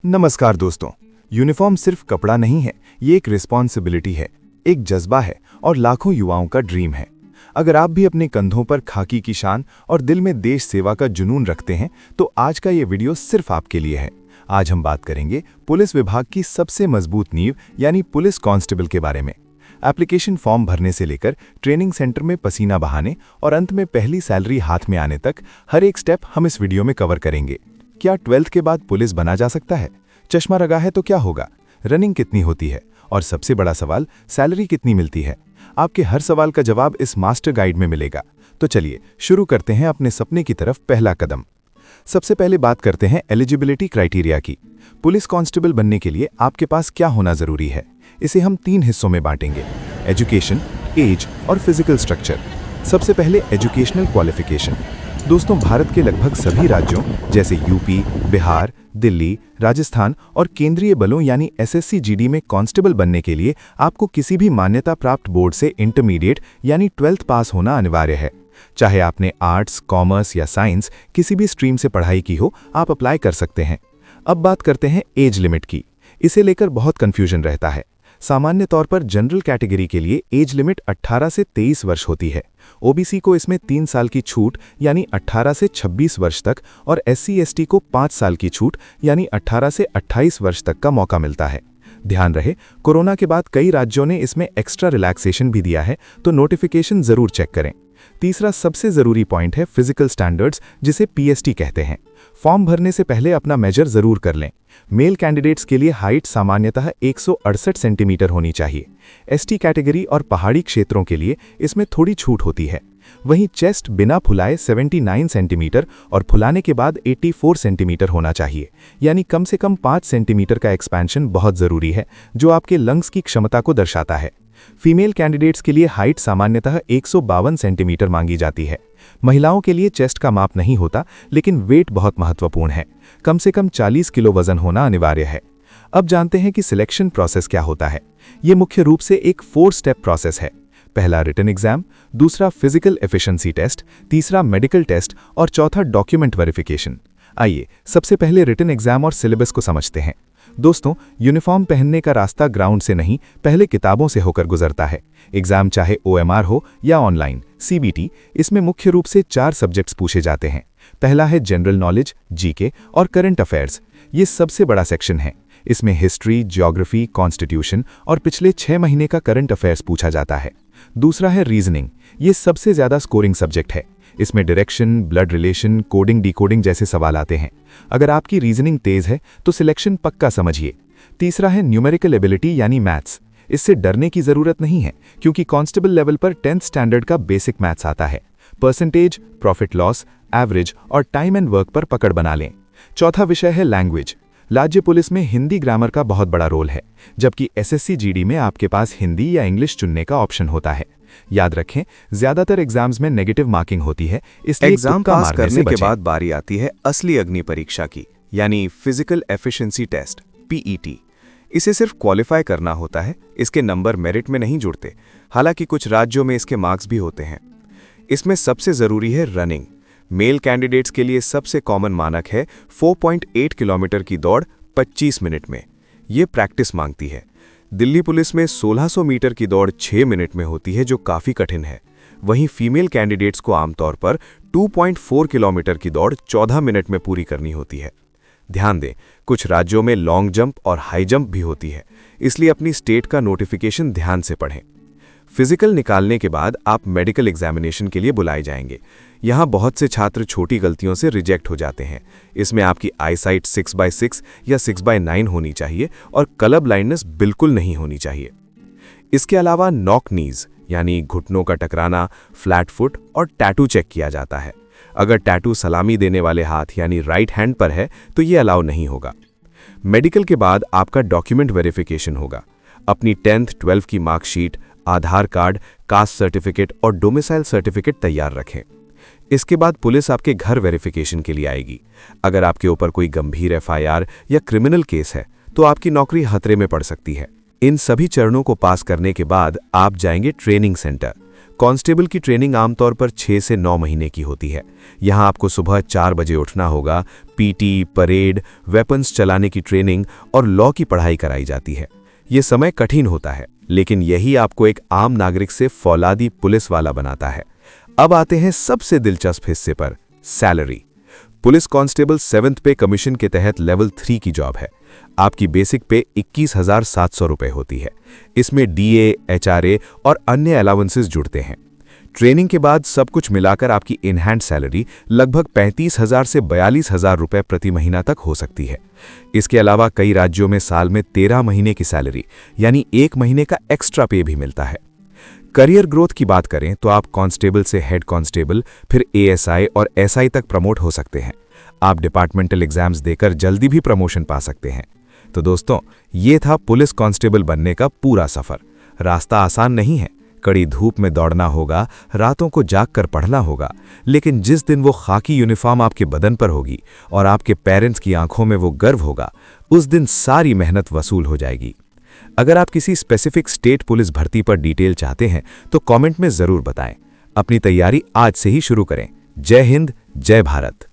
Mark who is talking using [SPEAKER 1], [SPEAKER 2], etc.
[SPEAKER 1] नमस्कार दोस्तों। यूनिफॉर्म सिर्फ कपड़ा नहीं है, ये एक रिस्पॉन्सिबिलिटी है, एक जज्बा है और लाखों युवाओं का ड्रीम है। अगर आप भी अपने कंधों पर खाकी की शान और दिल में देश सेवा का जुनून रखते हैं तो आज का ये वीडियो सिर्फ आपके लिए है। आज हम बात करेंगे पुलिस विभाग की सबसे मजबूत नींव यानी पुलिस कांस्टेबल के बारे में। एप्लीकेशन फॉर्म भरने से लेकर ट्रेनिंग सेंटर में पसीना बहाने और अंत में पहली सैलरी हाथ में आने तक हर एक स्टेप हम इस वीडियो में कवर करेंगे। क्या 12th के बाद पुलिस बना जा सकता है? चश्मा लगा है तो क्या होगा? रनिंग कितनी होती है? और सबसे बड़ा सवाल, सैलरी कितनी मिलती है? आपके हर सवाल का जवाब इस मास्टर गाइड में मिलेगा। तो चलिए शुरू करते हैं अपने सपने की तरफ पहला कदम। सबसे पहले बात करते हैं एलिजिबिलिटी क्राइटेरिया की। पुलिस कांस्टेबल बनने के लिए आपके पास क्या होना जरूरी है? इसे हम 3 हिस्सों में बांटेंगे: एजुकेशन, एज और फिजिकल स्ट्रक्चर। सबसे पहले एजुकेशनल क्वालिफिकेशन। दोस्तों, भारत के लगभग सभी राज्यों जैसे यूपी, बिहार, दिल्ली, राजस्थान और केंद्रीय बलों यानी एसएससी जीडी में कांस्टेबल बनने के लिए आपको किसी भी मान्यता प्राप्त बोर्ड से इंटरमीडिएट यानी 12th पास होना अनिवार्य है। चाहे आपने आर्ट्स, कॉमर्स या साइंस किसी भी स्ट्रीम से पढ़ाई की हो, आप अप्लाई कर सकते हैं। अब बात करते हैं एज लिमिट की। इसे लेकर बहुत कंफ्यूजन रहता है। सामान्य तौर पर जनरल कैटेगरी के लिए एज लिमिट 18 से 23 वर्ष होती है। ओबीसी को इसमें 3 साल की छूट यानी 18 से 26 वर्ष तक और SC/ST को 5 साल की छूट यानी 18 से 28 वर्ष तक का मौका मिलता है। ध्यान रहे, कोरोना के बाद कई राज्यों ने इसमें एक्स्ट्रा रिलैक्सेशन भी दिया है, तो नोटिफिकेशन जरूर चेक करें। तीसरा सबसे जरूरी पॉइंट है फिजिकल स्टैंडर्ड्स, जिसे PST कहते हैं। फॉर्म भरने से पहले अपना मेजर जरूर कर लें। मेल कैंडिडेट्स के लिए हाइट सामान्यतः 168 सेंटीमीटर होनी चाहिए। ST कैटेगरी और पहाड़ी क्षेत्रों के लिए इसमें थोड़ी छूट होती है। वहीं चेस्ट बिना फुलाए 79 सेंटीमीटर और फुलाने के बाद 84 सेंटीमीटर होना चाहिए, यानी कम से कम 5 सेंटीमीटर का एक्सपेंशन बहुत जरूरी है, जो आपके लंग्स की क्षमता को दर्शाता है। फीमेल कैंडिडेट्स के लिए हाइट सामान्यतः 152 सेंटीमीटर मांगी जाती है। महिलाओं के लिए चेस्ट का माप नहीं होता, लेकिन वेट बहुत महत्वपूर्ण है। कम से कम 40 किलो वजन होना अनिवार्य है। अब जानते हैं कि सिलेक्शन प्रोसेस क्या होता है। ये मुख्य रूप से एक 4 स्टेप प्रोसेस है। पहला रिटन एग्जाम, दूसरा फिजिकल एफिशिएंसी टेस्ट, तीसरा मेडिकल टेस्ट और चौथा डॉक्यूमेंट वेरिफिकेशन। आइए सबसे पहले रिटन एग्जाम और सिलेबस को समझते हैं। दोस्तों, यूनिफॉर्म पहनने का रास्ता ग्राउंड से नहीं, पहले किताबों से होकर गुजरता है। एग्जाम चाहे OMR हो या ऑनलाइन CBT, इसमें मुख्य रूप से 4 सब्जेक्ट्स पूछे जाते हैं। पहला है जनरल नॉलेज, GK और करंट अफेयर्स। ये सबसे बड़ा सेक्शन है। इसमें हिस्ट्री, ज्योग्राफी, कॉन्स्टिट्यूशन और पिछले 6 महीने का करंट अफेयर्स पूछा जाता है। दूसरा है रीजनिंग। ये सबसे ज्यादा स्कोरिंग सब्जेक्ट है। इसमें direction, blood relation, coding, decoding जैसे सवाल आते हैं। अगर आपकी रीजनिंग तेज है तो सिलेक्शन पक्का समझिए। तीसरा है न्यूमेरिकल एबिलिटी यानी मैथ्स। इससे डरने की जरूरत नहीं है, क्योंकि कांस्टेबल लेवल पर 10th स्टैंडर्ड का बेसिक मैथ्स आता है। परसेंटेज, प्रॉफिट लॉस, एवरेज और टाइम एंड वर्क पर पकड़ बना लें। चौथा विषय है लैंग्वेज। राज्य पुलिस में हिंदी ग्रामर का बहुत बड़ा रोल है, जबकि SSC GD में आपके पास हिंदी या इंग्लिश चुनने का ऑप्शन होता है। याद रखें, ज्यादातर एग्जाम्स में नेगेटिव मार्किंग होती है, इसलिए
[SPEAKER 2] एग्जाम पास करने के बाद बारी आती है असली अग्नि परीक्षा की, यानी फिजिकल एफिशिएंसी टेस्ट PET। इसे सिर्फ क्वालिफाई करना होता है, इसके नंबर मेरिट में नहीं जुड़ते। हालांकि कुछ राज्यों में इसके मार्क्स भी होते हैं। इसमें सबसे जरूरी है रनिंग। मेल कैंडिडेट्स के लिए सबसे कॉमन मानक है 4.8 किलोमीटर की दौड़ 25 मिनट में। ये प्रैक्टिस मांगती है। दिल्ली पुलिस में 1600 मीटर की दौड़ 6 मिनट में होती है, जो काफ़ी कठिन है। वहीं फीमेल कैंडिडेट्स को आमतौर पर 2.4 किलोमीटर की दौड़ 14 मिनट में पूरी करनी होती है। ध्यान दें, कुछ राज्यों में लॉन्ग जंप और हाई जंप भी होती है, इसलिए अपनी स्टेट का नोटिफिकेशन ध्यान से पढ़ें। फिजिकल निकालने के बाद आप मेडिकल एग्जामिनेशन के लिए बुलाए जाएंगे। यहाँ बहुत से छात्र छोटी गलतियों से रिजेक्ट हो जाते हैं। इसमें आपकी आईसाइट 6/6 या 6/9 होनी चाहिए और कलर ब्लाइंडनेस बिल्कुल नहीं होनी चाहिए। इसके अलावा नॉक नीज यानी घुटनों का टकराना, फ्लैट फुट और टैटू चेक किया जाता है। अगर टैटू सलामी देने वाले हाथ यानी राइट हैंड पर है तो ये अलाउ नहीं होगा। मेडिकल के बाद आपका डॉक्यूमेंट वेरिफिकेशन होगा। अपनी 10th 12th की मार्कशीट, आधार कार्ड, कास्ट सर्टिफिकेट और डोमिसाइल सर्टिफिकेट तैयार रखें। इसके बाद पुलिस आपके घर वेरिफिकेशन के लिए आएगी। अगर आपके ऊपर कोई गंभीर FIR या क्रिमिनल केस है तो आपकी नौकरी खतरे में पड़ सकती है। इन सभी चरणों को पास करने के बाद आप जाएंगे ट्रेनिंग सेंटर। कांस्टेबल की ट्रेनिंग आमतौर पर 6 से 9 महीने की होती है। यहाँ आपको सुबह 4 बजे उठना होगा, पीटी, परेड, वेपन्स चलाने की ट्रेनिंग और लॉ की पढ़ाई कराई जाती है। ये समय कठिन होता है, लेकिन यही आपको एक आम नागरिक से फौलादी पुलिस वाला बनाता है। अब आते हैं सबसे दिलचस्प हिस्से पर, सैलरी। पुलिस कांस्टेबल 7th पे कमीशन के तहत लेवल 3 की जॉब है। आपकी बेसिक पे 21,700 रुपये होती है। इसमें डीए, एचआरए और अन्य अलाउंसेस जुड़ते हैं। ट्रेनिंग के बाद सब कुछ मिलाकर आपकी इन हैंड सैलरी लगभग 35,000 से 42,000 रुपये प्रति महीना तक हो सकती है। इसके अलावा कई राज्यों में साल में 13 महीने की सैलरी यानी 1 महीने का एक्स्ट्रा पे भी मिलता है। करियर ग्रोथ की बात करें तो आप कांस्टेबल से हेड कांस्टेबल, फिर एएसआई और एसआई तक प्रमोट हो सकते हैं। आप डिपार्टमेंटल एग्जाम्स देकर जल्दी भी प्रमोशन पा सकते हैं। तो दोस्तों, ये था पुलिस कांस्टेबल बनने का पूरा सफर। रास्ता आसान नहीं है, कड़ी धूप में दौड़ना होगा, रातों को जागकर पढ़ना होगा, लेकिन जिस दिन वो खाकी यूनिफॉर्म आपके बदन पर होगी और आपके पेरेंट्स की आंखों में वो गर्व होगा, उस दिन सारी मेहनत वसूल हो जाएगी। अगर आप किसी स्पेसिफिक स्टेट पुलिस भर्ती पर डिटेल चाहते हैं तो कमेंट में जरूर बताएं। अपनी तैयारी आज से ही शुरू करें। जय हिंद, जय भारत।